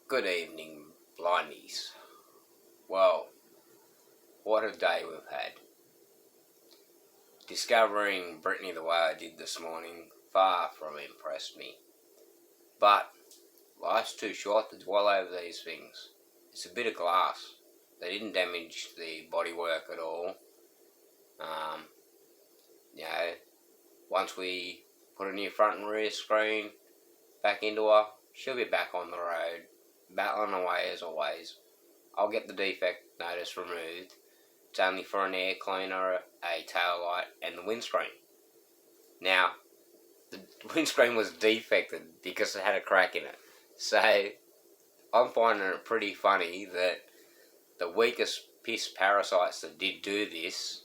Good evening, blindies. Well, what a day we've had. Discovering Britney the way I did this morning far from impressed me. But life's too short to dwell over these things. It's a bit of glass. They didn't damage the bodywork at all. Um, you know, once we put a new front and rear screen back into her, she'll be back on the road, battling away as always. I'll get the defect notice removed. It's only for an air cleaner, a tail light, and the windscreen. Now, the windscreen was defected because it had a crack in it. So, I'm finding it pretty funny that the weakest piss parasites that did do this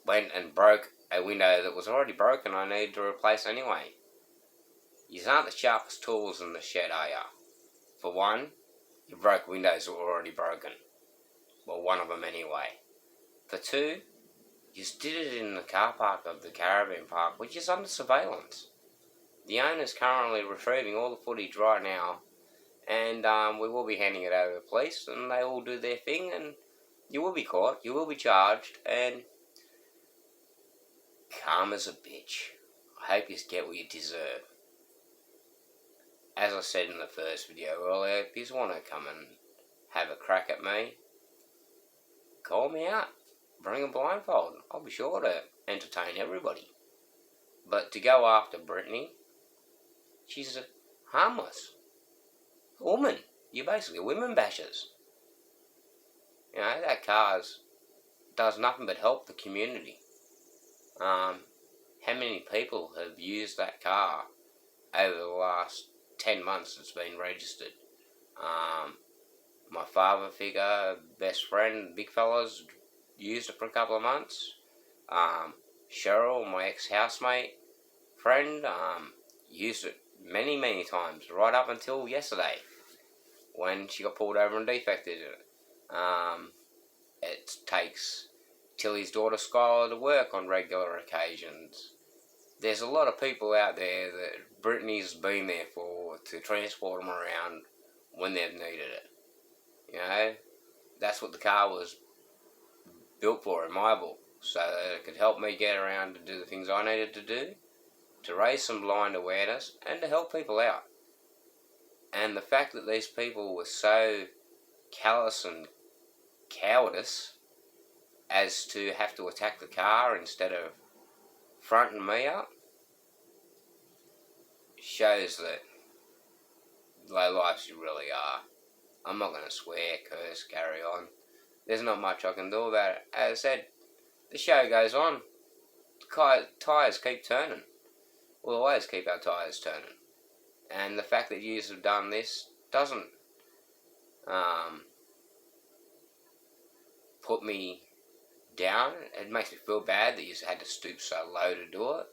went and broke a window that was already broken I needed to replace anyway. You aren't the sharpest tools in the shed, are ya? For one, you broke windows that were already broken. Well, one of them anyway. For two, you just did it in the car park of the caravan park, which is under surveillance. The owner's currently retrieving all the footage right now, and we will be handing it over to the police, and they will do their thing, and you will be caught, you will be charged, and karma's a bitch. I hope you get what you deserve. As I said in the first video earlier, if you want to come and have a crack at me, call me out. Bring a blindfold. I'll be sure to entertain everybody. But to go after Britney, she's a harmless woman. You're basically women bashers. You know, that car does nothing but help the community. How many people have used that car over the last 10 months it's been registered? My father figure, best friend, big fellas, used it for a couple of months. Cheryl, my ex-housemate friend, used it many times, right up until yesterday, when she got pulled over and defected it. It takes Tilly's daughter Skylar to work on regular occasions. There's a lot of people out there that Britney's been there for to transport them around when they've needed it. You know, that's what the car was built for in my book, so that it could help me get around to do the things I needed to do, to raise some blind awareness, and to help people out. And the fact that these people were so callous and cowardice as to have to attack the car instead of fronting me up shows that low lives you really are. I'm not going to swear, curse, carry on. There's not much I can do about it. As I said, the show goes on. The tyres keep turning. We'll always keep our tyres turning. And the fact that you have done this doesn't put me down. It makes me feel bad that you had to stoop so low to do it.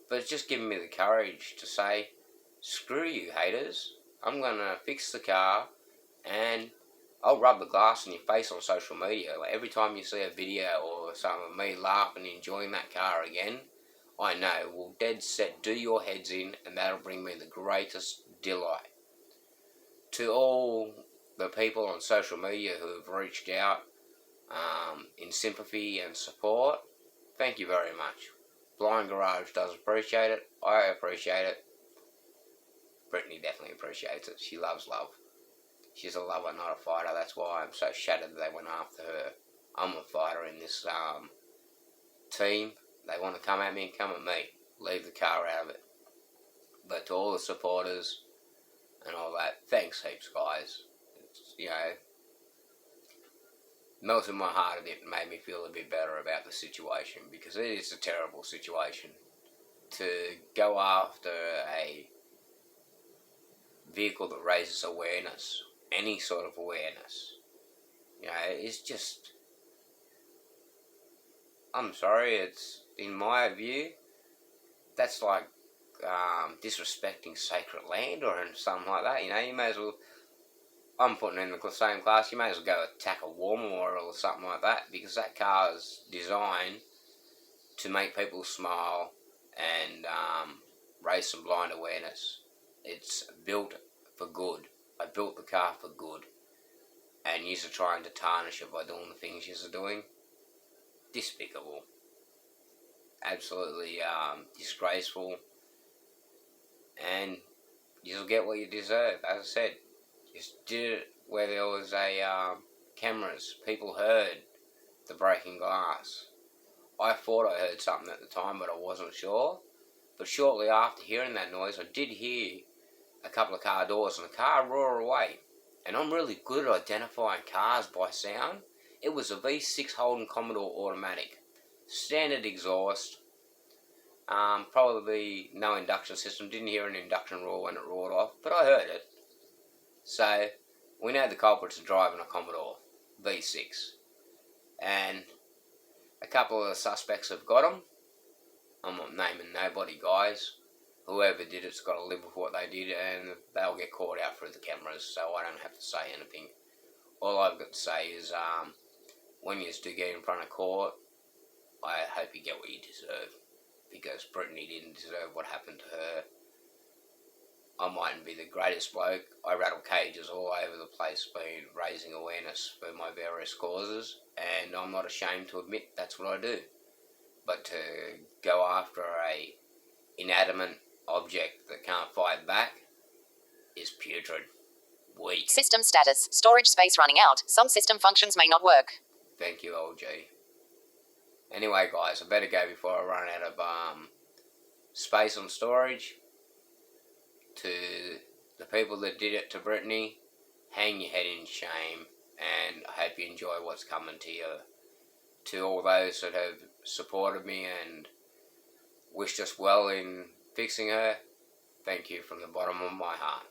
But it's just given me the courage to say, screw you haters. I'm going to fix the car, and I'll rub the glass in your face on social media. Every time you see a video or something of me laughing and enjoying that car again, I know will dead set do your heads in, and that'll bring me the greatest delight. To all the people on social media who have reached out in sympathy and support, thank you very much. Blind Garage does appreciate it. I appreciate it. Britney definitely appreciates it. She loves love. She's a lover, not a fighter. That's why I'm so shattered that they went after her. I'm a fighter in this team. They want to come at me and come at me. Leave the car out of it. But to all the supporters and all that, thanks heaps, guys. It's, you know, melted my heart a bit and made me feel a bit better about the situation, because it is a terrible situation. To go after a vehicle that raises awareness, any sort of awareness, you know, it's just, I'm sorry, it's, in my view, that's like disrespecting sacred land or something like that. You know, you may as well, I'm putting in the same class, you may as well go attack a war memorial or something like that, because that car is designed to make people smile and raise some blind awareness. It's built for good. I built the car for good, and you're trying to tarnish it by doing the things you're doing. Despicable. Absolutely disgraceful. And you'll get what you deserve. As I said, just did it where there was cameras. People heard the breaking glass. I thought I heard something at the time, but I wasn't sure. But shortly after hearing that noise, I did hear a couple of car doors and a car roar away. And I'm really good at identifying cars by sound. It was a V6 Holden Commodore automatic. Standard exhaust. Probably no induction system. Didn't hear an induction roar when it roared off, but I heard it. So we know the culprits are driving a Commodore V6. And a couple of the suspects have got them. I'm not naming nobody, guys. Whoever did it's got to live with what they did, and they'll get caught out through the cameras, so I don't have to say anything. All I've got to say is, when you do get in front of court, I hope you get what you deserve, because Britney didn't deserve what happened to her. I mightn't be the greatest bloke. I rattle cages all over the place, raising awareness for my various causes, and I'm not ashamed to admit that's what I do. But to go after a inanimate object that can't fight back is putrid. Weak. System status. Storage space running out. Some system functions may not work. Thank you, LG. Anyway, guys, I better go before I run out of space on storage. To the people that did it to Britney, hang your head in shame, and I hope you enjoy what's coming to you. To all those that have supported me and wished us well in fixing her, thank you from the bottom of my heart.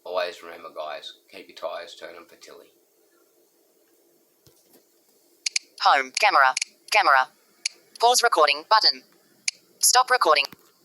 Always remember, guys, keep your tyres turning for Tilly. Home. Camera. Camera. Pause recording button. Stop recording.